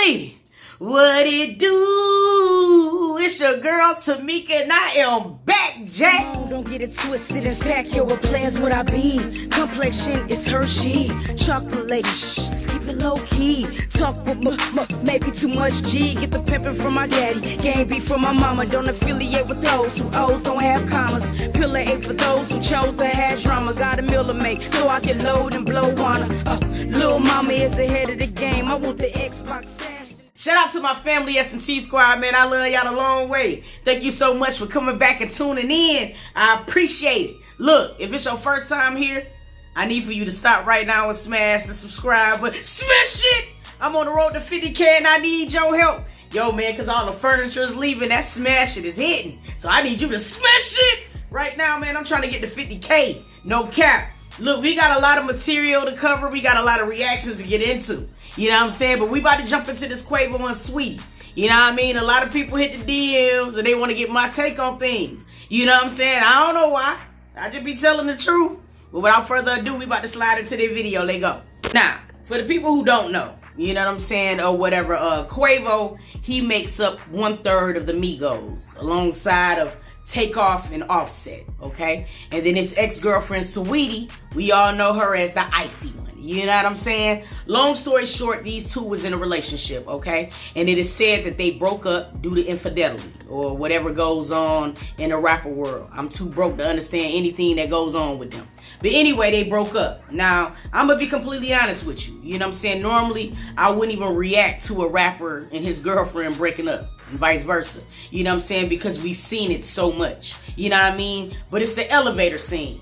family, what it do? It's your girl Tamika and I am back, Jack. Don't get it twisted. In fact, yo, what plans would I be? Complexion is Hershey. Chocolate lady, shh, let's keep it low key. Talk with maybe too much G. Get the pimpin' from my daddy, gang beef from my mama. Don't affiliate with those who O's don't have commas. Pillar 8 for those who chose to have drama. Got a meal to make so I can load and blow on her. Lil' mama is ahead of the game. I want the Xbox stashed. Shout out to my family S&T squad, man. I love y'all a long way. Thank you so much for coming back and tuning in. I appreciate it. Look, if it's your first time here, I need for you to stop right now and smash the subscribe button. Smash it! I'm on the road to 50K and I need your help. Yo, man, because all the furniture is leaving, that smash it is hitting. So I need you to smash it right now, man. I'm trying to get to 50K. No cap. Look, we got a lot of material to cover. We got a lot of reactions to get into. You know what I'm saying? But we about to jump into this Quavo and Saweetie. You know what I mean? A lot of people hit the DMs and they want to get my take on things. You know what I'm saying? I don't know why. I just be telling the truth. But without further ado, we about to slide into their video. Let's go. Now, for the people who don't know, you know what I'm saying, or whatever, Quavo, he makes up 1/3 of the Migos alongside of Takeoff and Offset, okay? And then his ex-girlfriend Saweetie, we all know her as the icy one. You know what I'm saying? Long story short, these two was in a relationship, okay? And it is said that they broke up due to infidelity or whatever goes on in the rapper world. I'm too broke to understand anything that goes on with them. But anyway, they broke up. Now, I'm going to be completely honest with you. You know what I'm saying? Normally, I wouldn't even react to a rapper and his girlfriend breaking up and vice versa. You know what I'm saying? Because we've seen it so much. You know what I mean? But it's the elevator scene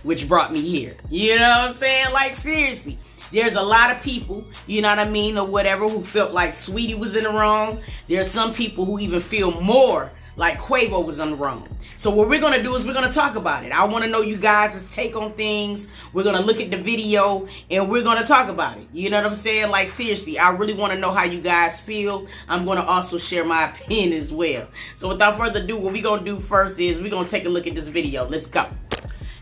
which brought me here. You know what I'm saying? Like, seriously. There's a lot of people, you know what I mean, or whatever, who felt like Saweetie was in the wrong. There's some people who even feel more like Quavo was in the wrong. So what we're going to do is we're going to talk about it. I want to know you guys' take on things. We're going to look at the video and we're going to talk about it. You know what I'm saying? Like, seriously, I really want to know how you guys feel. I'm going to also share my opinion as well. So without further ado, what we're going to do first is we're going to take a look at this video. Let's go.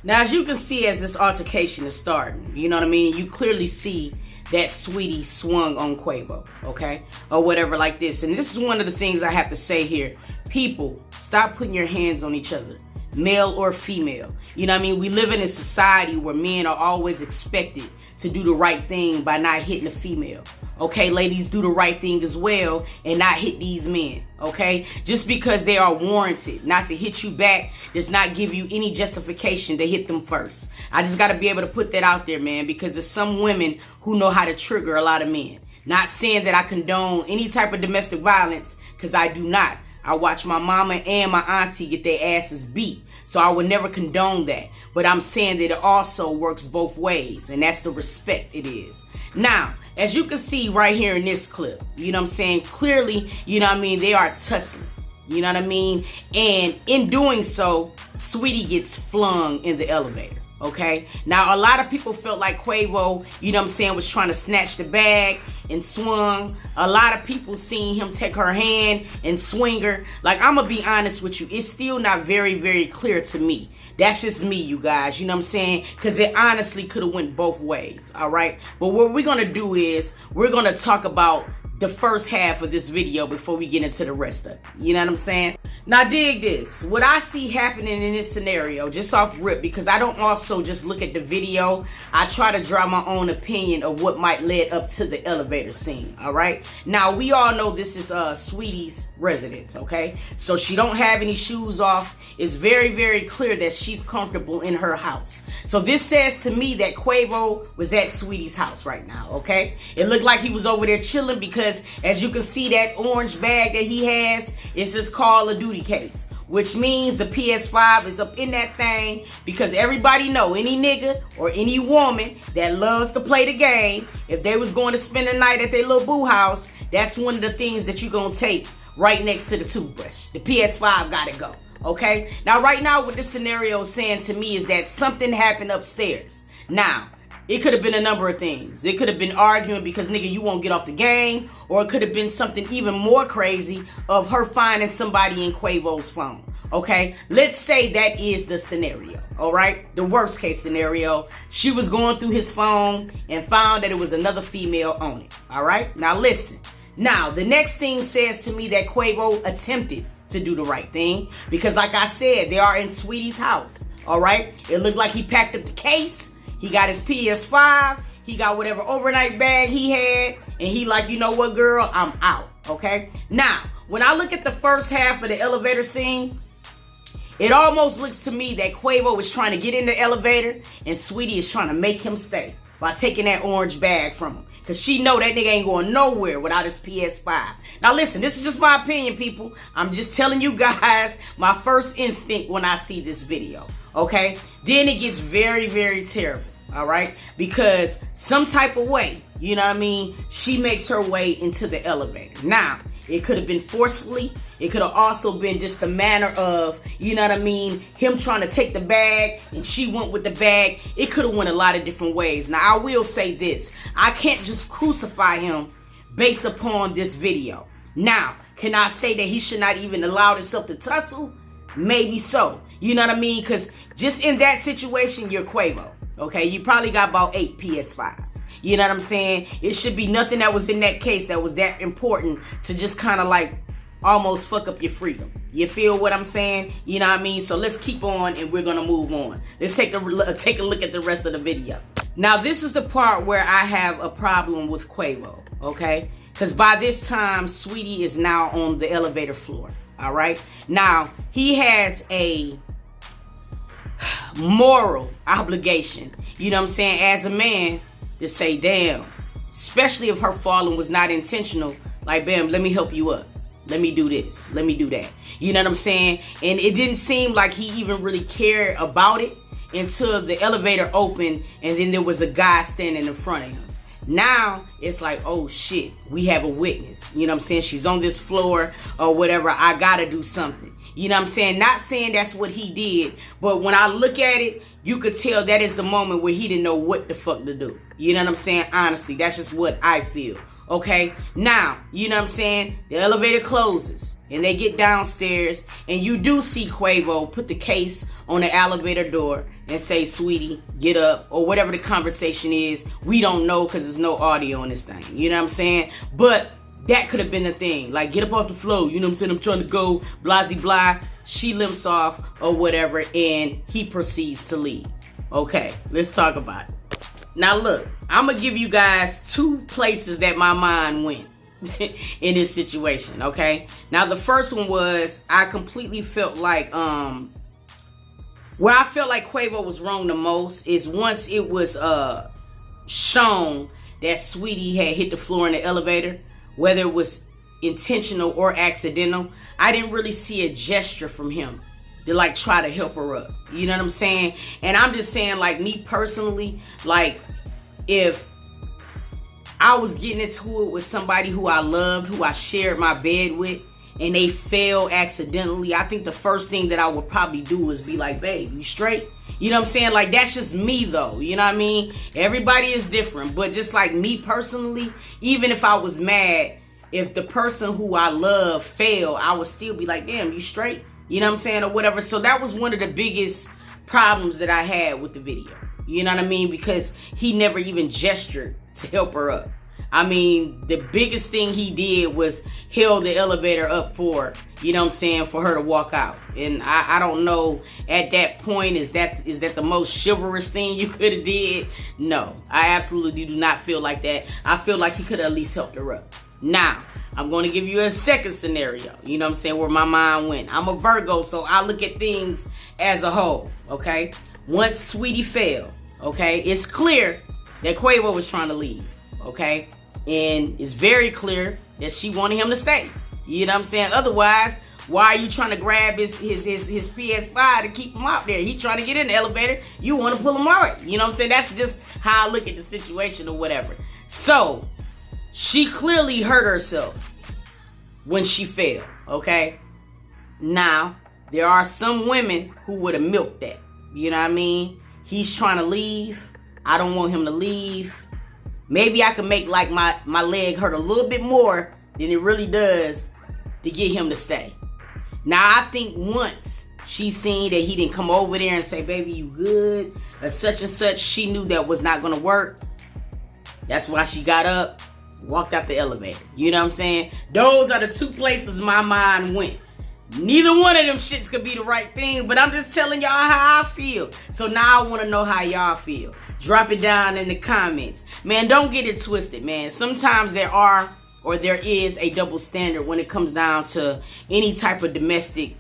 Now, as you can see, as this altercation is starting, you know what I mean? You clearly see that Saweetie swung on Quavo, okay? Or whatever like this. And this is one of the things I have to say here. People, stop putting your hands on each other, male or female. You know what I mean? We live in a society where men are always expected to do the right thing by not hitting a female. Okay, ladies, do the right thing as well and not hit these men, okay? Just because they are warranted not to hit you back does not give you any justification to hit them first. I just got to be able to put that out there, man, because there's some women who know how to trigger a lot of men. Not saying that I condone any type of domestic violence, because I do not. I watch my mama and my auntie get their asses beat. So I would never condone that. But I'm saying that it also works both ways. And that's the respect it is. Now, as you can see right here in this clip, you know what I'm saying? Clearly, you know what I mean? They are tussling. You know what I mean? And in doing so, Saweetie gets flung in the elevator. Okay? Now, a lot of people felt like Quavo, you know what I'm saying, was trying to snatch the bag and swung. A lot of people seen him take her hand and swing her. Like, I'm going to be honest with you. It's still not very, very clear to me. That's just me, you guys. You know what I'm saying? Because it honestly could have went both ways. All right? But what we're going to do is we're going to talk about the first half of this video before we get into the rest of it. You know what I'm saying? Now dig this. What I see happening in this scenario, just off rip, because I don't also just look at the video. I try to draw my own opinion of what might lead up to the elevator scene. All right? Now, we all know this is Saweetie's residence, okay? So she don't have any shoes off. It's very, very clear that she's comfortable in her house. So this says to me that Quavo was at Saweetie's house right now, okay? It looked like he was over there chilling because, as you can see, that orange bag that he has is his Call of Duty case, which means the PS5 is up in that thing, because everybody know any nigga or any woman that loves to play the game, if they was going to spend the night at their little boo house, that's one of the things that you're going to take right next to the toothbrush. The PS5 gotta go, okay? Now, right now, what this scenario is saying to me is that something happened upstairs. Now, it could have been a number of things. It could have been arguing because, nigga, you won't get off the game. Or it could have been something even more crazy of her finding somebody in Quavo's phone. Okay? Let's say that is the scenario. All right? The worst case scenario. She was going through his phone and found that it was another female on it. All right? Now, listen. Now, the next thing says to me that Quavo attempted to do the right thing, because like I said, they are in Saweetie's house, all right? It looked like he packed up the case, he got his PS5, he got whatever overnight bag he had, and he like, you know what, girl, I'm out, okay? Now, when I look at the first half of the elevator scene, it almost looks to me that Quavo is trying to get in the elevator and Saweetie is trying to make him stay by taking that orange bag from him. Because she know that nigga ain't going nowhere without his PS5. Now listen, this is just my opinion, people. I'm just telling you guys my first instinct when I see this video, okay? Then it gets very, very terrible, all right? Because some type of way, you know what I mean, she makes her way into the elevator. Now, it could have been forcefully. It could have also been just the manner of, you know what I mean, him trying to take the bag and she went with the bag. It could have went a lot of different ways. Now, I will say this. I can't just crucify him based upon this video. Now, can I say that he should not even allow himself to tussle? Maybe so. You know what I mean? Because just in that situation, you're Quavo. Okay? You probably got about 8 PS5s. You know what I'm saying? It should be nothing that was in that case that was that important to just kind of like almost fuck up your freedom. You feel what I'm saying? You know what I mean? So let's keep on and we're going to move on. Let's take a look at the rest of the video. Now, this is the part where I have a problem with Quavo, okay? Because by this time, Saweetie is now on the elevator floor, all right? Now, he has a moral obligation, you know what I'm saying, as a man, to say, damn, especially if her falling was not intentional, like, bam, let me help you up. Let me do this. Let me do that. You know what I'm saying? And it didn't seem like he even really cared about it until the elevator opened and then there was a guy standing in front of him. Now, it's like, oh shit, we have a witness. You know what I'm saying? She's on this floor or whatever. I gotta do something. You know what I'm saying? Not saying that's what he did, but when I look at it, you could tell that is the moment where he didn't know what the fuck to do. You know what I'm saying? Honestly, that's just what I feel. Okay? Now, you know what I'm saying? The elevator closes and they get downstairs and you do see Quavo put the case on the elevator door and say, Saweetie, get up, or whatever the conversation is. We don't know because there's no audio on this thing. You know what I'm saying? But that could have been the thing. Like, get up off the floor. You know what I'm saying? I'm trying to go. Blasey blah. She limps off or whatever. And he proceeds to leave. Okay. Let's talk about it. Now, look. I'm going to give you guys 2 places that my mind went in this situation. Okay. Now, the first one was I completely felt like, where I felt like Quavo was wrong the most is once it was shown that Saweetie had hit the floor in the elevator. Whether it was intentional or accidental, I didn't really see a gesture from him to like try to help her up. You know what I'm saying? And I'm just saying, like, me personally, like, if I was getting into it with somebody who I loved, who I shared my bed with, and they fell accidentally, I think the first thing that I would probably do is be like, babe, you straight? You know what I'm saying? Like, that's just me, though. You know what I mean? Everybody is different. But just like me personally, even if I was mad, if the person who I love failed, I would still be like, damn, you straight? You know what I'm saying? Or whatever. So that was one of the biggest problems that I had with the video. You know what I mean? Because he never even gestured to help her up. I mean, the biggest thing he did was held the elevator up for her, you know what I'm saying, for her to walk out. And I don't know, at that point, is that the most chivalrous thing you could have did? No, I absolutely do not feel like that. I feel like he could have at least helped her up. Now, I'm going to give you a second scenario, you know what I'm saying, where my mind went. I'm a Virgo, so I look at things as a whole, okay? Once Saweetie fell, okay, it's clear that Quavo was trying to leave, okay? And it's very clear that she wanted him to stay. You know what I'm saying? Otherwise, why are you trying to grab his PS5 to keep him out there? He trying to get in the elevator. You want to pull him out. You know what I'm saying? That's just how I look at the situation or whatever. So, she clearly hurt herself when she fell, okay? Now, there are some women who would have milked that. You know what I mean? He's trying to leave. I don't want him to leave. Maybe I can make like my leg hurt a little bit more than it really does to get him to stay. Now, I think once she seen that he didn't come over there and say, baby, you good, or such and such, she knew that was not going to work. That's why she got up, walked out the elevator. You know what I'm saying? Those are the two places my mind went. Neither one of them shits could be the right thing, but I'm just telling y'all how I feel. So now I want to know how y'all feel. Drop it down in the comments. Man, don't get it twisted, man. Sometimes there is a double standard when it comes down to any type of domestic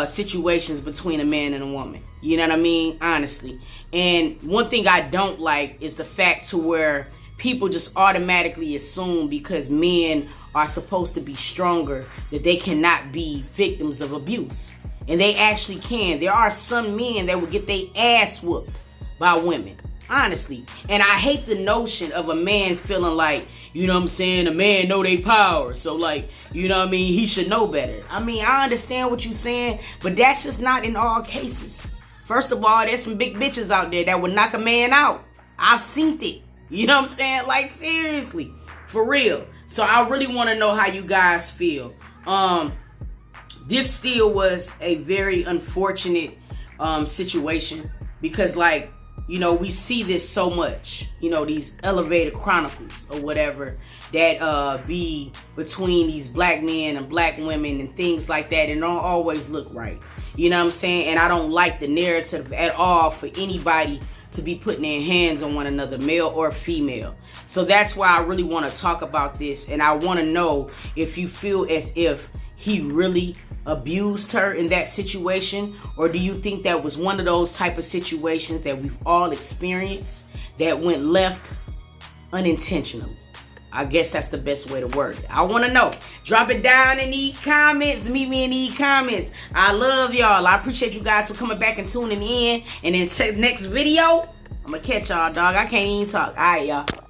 situations between a man and a woman. You know what I mean? Honestly. And one thing I don't like is the fact to where people just automatically assume because men are supposed to be stronger that they cannot be victims of abuse. And they actually can. There are some men that will get their ass whooped by women. Honestly. And I hate the notion of a man feeling like, you know what I'm saying, a man know they power. So like, you know what I mean, he should know better. I mean, I understand what you're saying, but that's just not in all cases. First of all, there's some big bitches out there that would knock a man out. I've seen it. You know what I'm saying? Like, seriously. For real. So I really want to know how you guys feel. This still was a very unfortunate situation because, like, you know, we see this so much. You know, these elevated chronicles or whatever that be between these black men and black women and things like that, and don't always look right. You know what I'm saying? And I don't like the narrative at all for anybody to be putting their hands on one another, male or female. So that's why I really want to talk about this, and I want to know if you feel as if he really abused her in that situation, or do you think that was one of those type of situations that we've all experienced that went left unintentionally? I guess that's the best way to word it. I want to know. Drop it down in the comments. Meet me in the comments. I love y'all. I appreciate you guys for coming back and tuning in. And in next video, I'm going to catch y'all, dog. I can't even talk. All right, y'all.